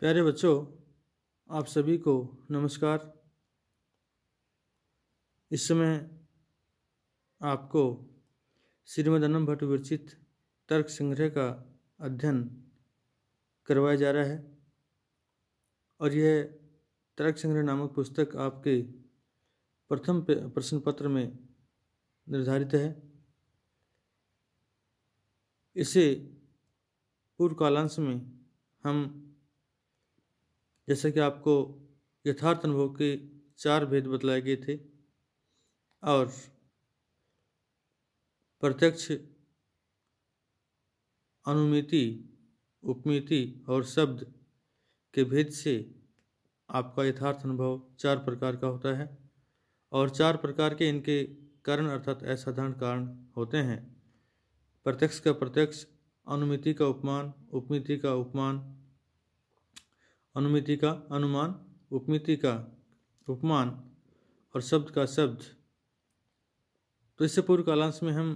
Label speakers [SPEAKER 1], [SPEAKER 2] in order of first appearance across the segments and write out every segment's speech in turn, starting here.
[SPEAKER 1] प्यारे बच्चों, आप सभी को नमस्कार। इस समय आपको श्रीमद् अन्नम भट्ट विरचित तर्क संग्रह का अध्ययन करवाया जा रहा है और यह तर्क संग्रह नामक पुस्तक आपके प्रथम प्रश्न पत्र में निर्धारित है। इसे पूर्व कालांश में हम, जैसे कि आपको यथार्थ अनुभव के 4 भेद बतलाए गए थे और प्रत्यक्ष, अनुमिति, उपमिति और शब्द के भेद से आपका यथार्थ अनुभव 4 प्रकार का होता है और 4 प्रकार के इनके कारण अर्थात असाधारण कारण होते हैं। प्रत्यक्ष का प्रत्यक्ष, अनुमिति का उपमान, उपमिति का उपमान, अनुमिति का अनुमान, उपमिति का उपमान और शब्द का शब्द। तो इससे पूर्व कालांश में हम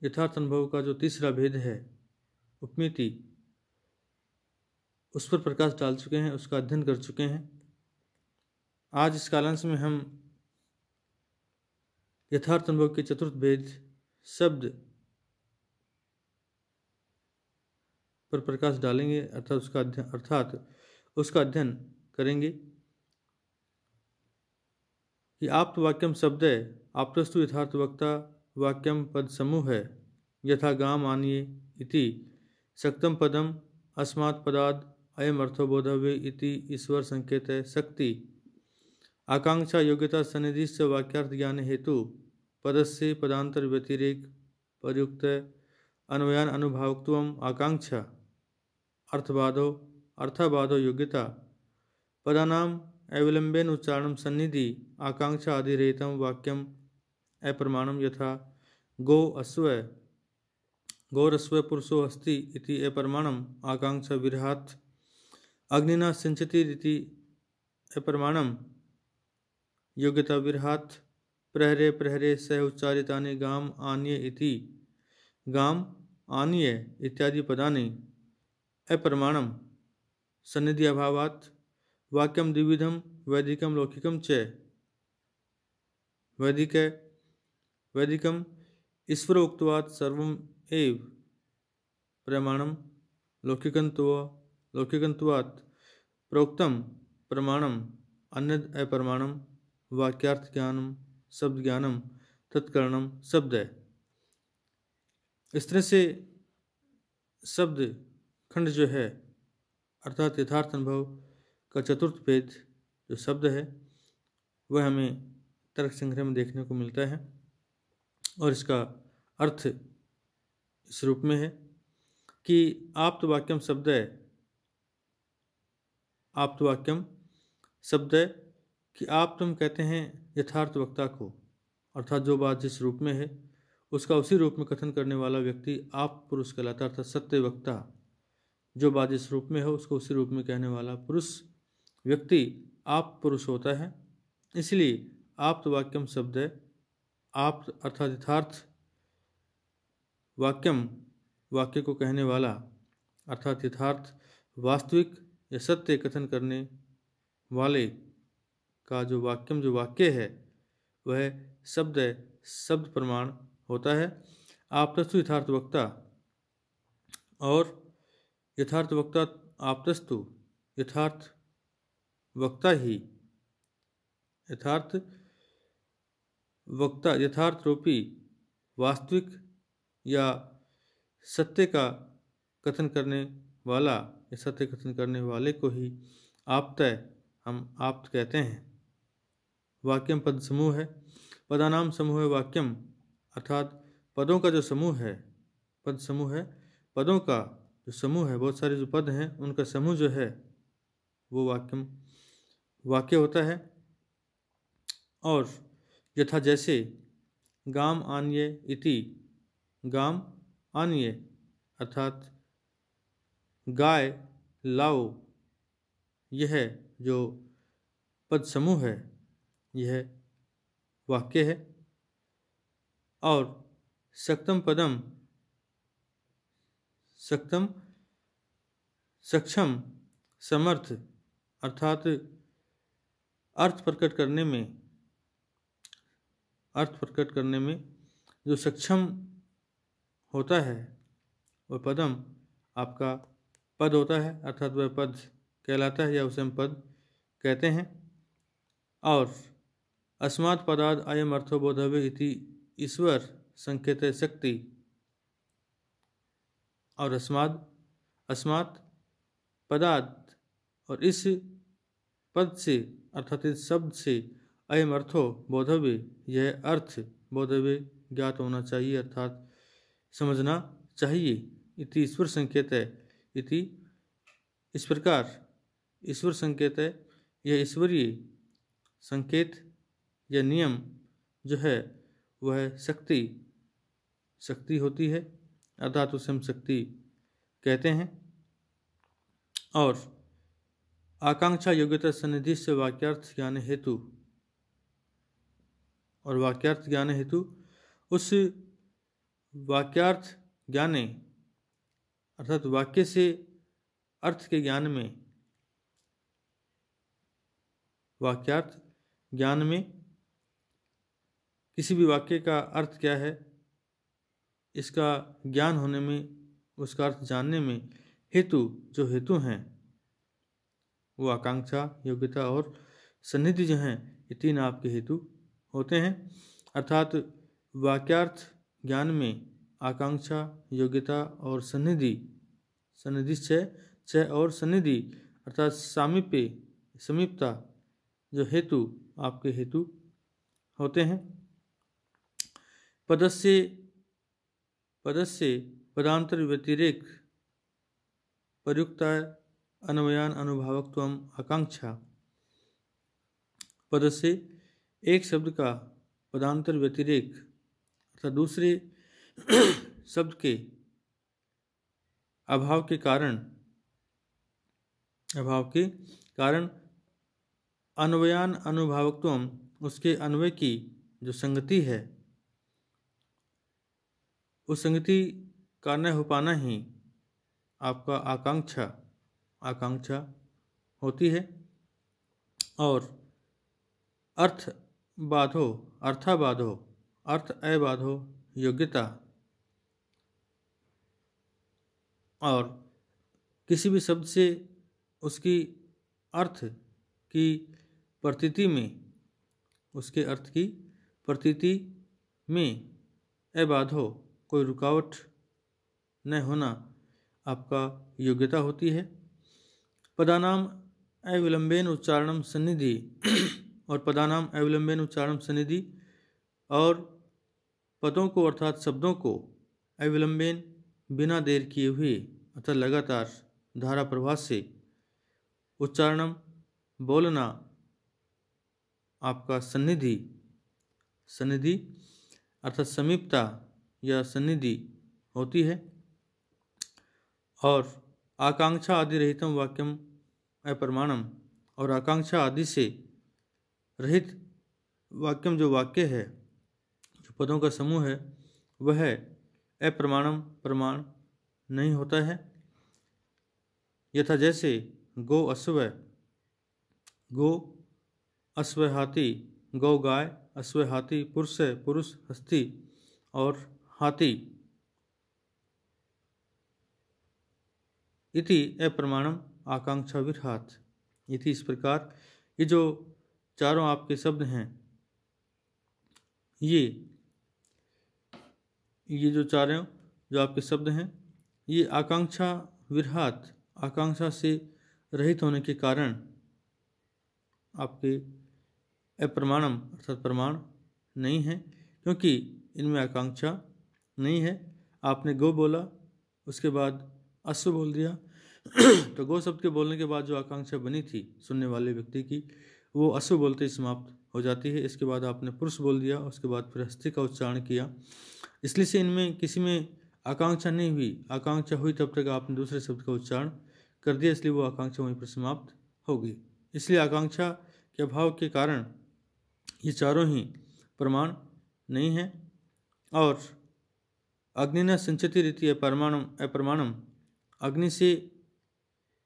[SPEAKER 1] यथार्थ अनुभव का जो तीसरा भेद है, उपमिति, उस पर प्रकाश डाल चुके हैं, उसका अध्ययन कर चुके हैं। आज इस कालांश में हम यथार्थ अनुभव के चतुर्थ भेद, शब्द पर प्रकाश डालेंगे अर्थात उसका अध्ययन करेंगे कि आप्त वाक्यम शब्द है, आप्तस्तु यथार्थ वक्ता वाक्यम पद समूह है, यथा गाम आनीय इति शक्तम पदम अस्मात् पदाद अयम अर्थो बोधव्य इति ईश्वर संकेत है। शक्ति आकांक्षा योग्यता सन्निधिश्च वाक्यार्थ ज्ञान हेतु पदस्य पदांतर व्यतिरेक प्रयुक्त अन्वयान अनुभावत्वम आकांक्षा अर्थबाधो योग्यता पदानाम अविलंबेन उच्चारणम सन्निधि आकांक्षा अधिरेतम वाक्यम अप्रमाणम यथा गौरस्व पुरुषो अस्ति इति अप्रमाणम आकांक्षा विरहात् अग्निना सिंचति अप्रमाणम योग्यता विरहात् प्रहरे प्रहरे सह उच्चारितानि गाम आनीय इति गाम आनीय इत्यादि पदानि अप्रमाणम सन्निधि अभावात् वाक्यम द्विविधम वैदिकम लौकिकम च वैदिकम ईश्वर उक्तवात् सर्वम एव प्रमाणम लौकिकत्वात् प्रोक्तम प्रमाणम अन्यद अप्रमाणम वाक्यार्थ ज्ञानम शब्द ज्ञानम तत्करणम शब्द है। इस तरह से शब्द खंड जो है अर्थात यथार्थ अनुभव का चतुर्थ भेद जो शब्द है वह हमें तर्क संग्रह में देखने को मिलता है और इसका अर्थ इस रूप में है कि आप्त वाक्यम शब्द है, आप्त वाक्यम शब्द है कि आप तुम कहते हैं यथार्थ वक्ता को, अर्थात जो बात जिस रूप में है उसका उसी रूप में कथन करने वाला व्यक्ति आप पुरुष कहलाता है। अर्थात सत्य वक्ता, जो बात जिस रूप में है उसको उसी रूप में कहने वाला पुरुष व्यक्ति आप पुरुष होता है। इसलिए आप्त वाक्यम शब्द है, आप अर्थात यथार्थ वाक्यम वाक्य को कहने वाला अर्थात यथार्थ वास्तविक या सत्य कथन करने वाले का जो वाक्यम जो वाक्य है वह शब्द है, शब्द प्रमाण होता है। आप्तस्तु यथार्थ वक्ता और यथार्थ वक्ता आप्तस्तु यथार्थ वक्ता ही यथार्थ वक्ता यथार्थ रूपी वास्तविक या सत्य का कथन करने वाला या सत्य कथन करने वाले को ही आप्त हम आप्त कहते हैं। वाक्यम पद समूह है, पदानाम समूह है वाक्यम, अर्थात पदों का जो समूह है, पद समूह है, पदों का जो समूह है, बहुत सारे जो पद हैं उनका समूह जो है वो वाक्यम वाक्य होता है। और यथा जैसे गाम आनीय इति गाम आनीय अर्थात गाय लाओ, यह जो पद समूह है यह वाक्य है। और सक्तम पदम सक्तम सक्षम समर्थ अर्थात अर्थ प्रकट करने में जो सक्षम होता है वह पदम आपका पद होता है, अर्थात वह पद कहलाता है या उसे हम पद कहते हैं। और अस्मात् पदाद् अयम् अर्थो बोधव्य इति ईश्वर संकेत शक्ति, और अस्मात् पदाद् और इस पद से अर्थात इस शब्द से अयम् अर्थो बोधव्य यह अर्थ बोधव्य ज्ञात होना चाहिए अर्थात समझना चाहिए। इति ईश्वर संकेत है, इति इस प्रकार ईश्वर संकेत है, यह ईश्वरीय संकेत या नियम जो है वह शक्ति होती है, अर्थात उसे हम शक्ति कहते हैं। और आकांक्षा योग्यता सन्निधि से वाक्यार्थ ज्ञान हेतु, और वाक्यार्थ ज्ञान हेतु उस वाक्यार्थ ज्ञाने अर्थात वाक्य से अर्थ के ज्ञान में, वाक्यार्थ ज्ञान में किसी भी वाक्य का अर्थ क्या है इसका ज्ञान होने में, उसका अर्थ जानने में जो हेतु हैं वो आकांक्षा योग्यता और सन्निधि जो हैं ये तीन आपके हेतु होते हैं। अर्थात वाक्यार्थ ज्ञान में आकांक्षा योग्यता और सन्निधि छह और सन्निधि अर्थात समीपता जो हेतु आपके हेतु होते हैं। पदस्य पदांतर व्यतिरेक प्रयुक्ता अन्वयान अनुभावकत्वम आकांक्षा। पद से एक शब्द का पदांतर व्यतिरेक अर्थात दूसरे शब्द के अभाव के कारण अन्वयान अनुभावकत्वम उसके अन्वय की जो संगति है उस संगति का न हो पाना ही आपका आकांक्षा होती है। और अर्थ अबाधो योग्यता, और किसी भी शब्द से उसकी अर्थ की प्रतीति में, उसके अर्थ की प्रतीति में अबाधो कोई रुकावट न होना आपका योग्यता होती है। पदानाम अविलंबेन उच्चारणम सन्निधि, और पदानाम अविलंबेन उच्चारणम सन्निधि, और पदों को अर्थात शब्दों को अविलंबेन बिना देर किए हुए अर्थात लगातार धारा प्रवाह से उच्चारणम बोलना आपका सन्निधि अर्थात समीपता या सन्निधि होती है। और आकांक्षा आदि रहितम वाक्यम अप्रमाणम, और आकांक्षा आदि से रहित वाक्यम जो वाक्य है, जो पदों का समूह है, वह अप्रमाणम प्रमाण नहीं होता है। यथा जैसे गो अश्व हाथी, गौ गाय, अश्व हाथी पुरुष हस्ती और हाथी, इति अप्रमाणम आकांक्षा विरहात। इति इस प्रकार ये जो चारों आपके शब्द हैं, ये जो चारों जो आपके शब्द हैं, ये आकांक्षा विरहात, आकांक्षा से रहित होने के कारण आपके अप्रमाणम अर्थात प्रमाण नहीं है, क्योंकि इनमें आकांक्षा नहीं है। आपने गो बोला, उसके बाद अश्व बोल दिया तो गो शब्द के बोलने के बाद जो आकांक्षा बनी थी सुनने वाले व्यक्ति की, वो अश्व बोलते ही समाप्त हो जाती है। इसके बाद आपने पुरुष बोल दिया, उसके बाद फिर हस्ती का उच्चारण किया, इसलिए से इनमें किसी में आकांक्षा नहीं हुई। आकांक्षा हुई तब तक आपने दूसरे शब्द का उच्चारण कर दिया, इसलिए वो आकांक्षा वहीं पर समाप्त हो गई। इसलिए आकांक्षा के अभाव के कारण ये चारों ही प्रमाण नहीं है। और अग्निना सिंचति रीति अप्रमाणम, अग्नि से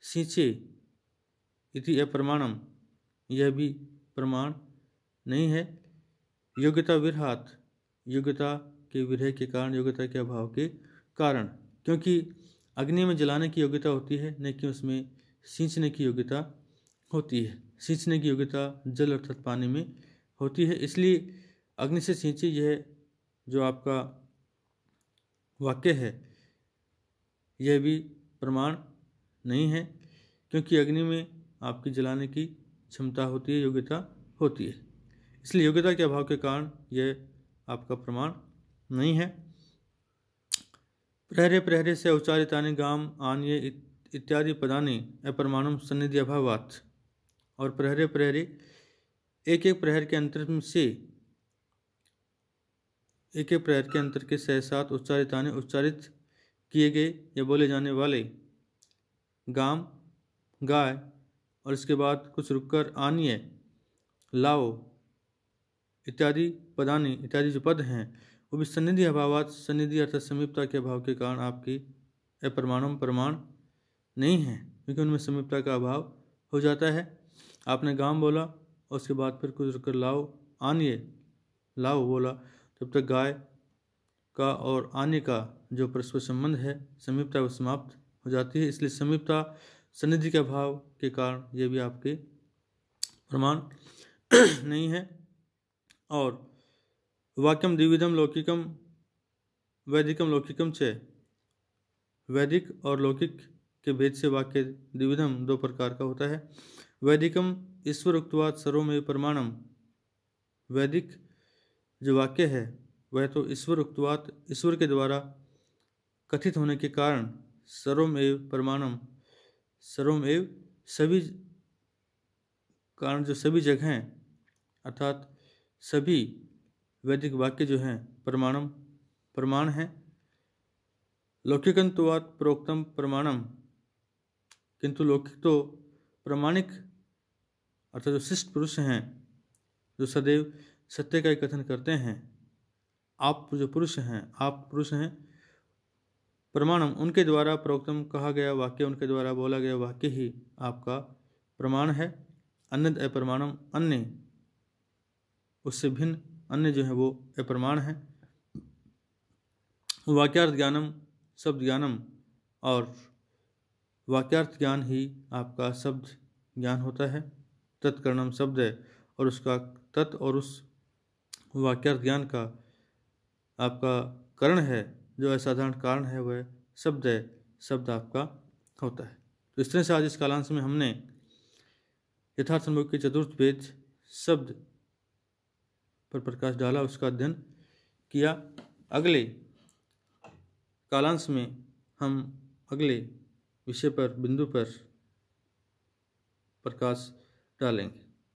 [SPEAKER 1] सींचे इति अप्रमाणम, यह भी प्रमाण नहीं है। योग्यता विरहात, योग्यता के विरह के कारण, योग्यता के अभाव के कारण, क्योंकि अग्नि में जलाने की योग्यता होती है, न कि उसमें सींचने की योग्यता होती है। सींचने की योग्यता जल अर्थात पानी में होती है, इसलिए अग्नि से सींचे, यह जो आपका वाक्य है यह भी प्रमाण नहीं है, क्योंकि अग्नि में आपकी जलाने की क्षमता होती है, योग्यता होती है। इसलिए योग्यता के अभाव के कारण यह आपका प्रमाण नहीं है। प्रहरे प्रहरे से उच्चारितानि गाम आन्ये इत्यादि पदानि अप्रमाणम सन्निधि अभावात्, और प्रहरे प्रहरे एक एक प्रहर के अंतर से, एक एक प्रहर के अंतर के सहसात उच्चारितानि उच्चारित किए गए या बोले जाने वाले, गाम गाय, और इसके बाद कुछ रुककर आन्य लाओ इत्यादि पदानि, इत्यादि जो पद हैं वो भी सन्निधि अभावात, सन्निधि अर्थात समीपता के अभाव के कारण आपकी अप्रमाणम प्रमाण नहीं है, क्योंकि उनमें समीपता का अभाव हो जाता है। आपने गाम बोला और उसके बाद फिर कुछ रुककर लाओ आन्य लाओ बोला, तब तक गाय का और आन्य का जो परस्पर संबंध है, समीपता वो समाप्त हो जाती है। इसलिए समीपता सन्निधि के अभाव के कारण ये भी आपके प्रमाण नहीं है। और वाक्यम द्विविधम लौकिकम वैदिकम लौकिकम च, वैदिक और लौकिक के भेद से वाक्य द्विविधम, दो प्रकार का होता है। वैदिकम ईश्वर उक्तवाद सर्वमेव प्रमाणम, वैदिक जो वाक्य है वह तो ईश्वर उक्तवाद, ईश्वर के द्वारा कथित होने के कारण सर्वमेव प्रमाणम, सर्वमेव सभी कारण, जो सभी जगहें अर्थात सभी वैदिक वाक्य जो हैं प्रमाणम प्रमाण हैं। लौकिकंतवाद प्रोक्तम प्रमाणम, किंतु लौकिक तो प्रमाणिक अर्थात जो शिष्ट पुरुष हैं, जो सदैव सत्य का ही कथन करते हैं, आप जो पुरुष हैं, आप पुरुष हैं, प्रमाणम उनके द्वारा प्रोक्तम कहा गया वाक्य, उनके द्वारा बोला गया वाक्य ही आपका प्रमाण है। अन्य अप्रमाणम, अन्य उससे भिन्न अन्य जो है वो अप्रमाण है। वाक्यार्थ ज्ञानम शब्द ज्ञानम, और वाक्यार्थ ज्ञान ही आपका शब्द ज्ञान होता है। तत्कर्णम शब्द है, और उसका तत् और उस वाक्यार्थ ज्ञान का आपका करण है, जो असाधारण कारण है, वह शब्द है, शब्द आपका होता है। तो इस तरह से आज इस कालांश में हमने यथार्थ अनुभव के चतुर्थ वेद शब्द पर प्रकाश डाला, उसका अध्ययन किया। अगले कालांश में हम अगले विषय पर, बिंदु पर प्रकाश डालेंगे।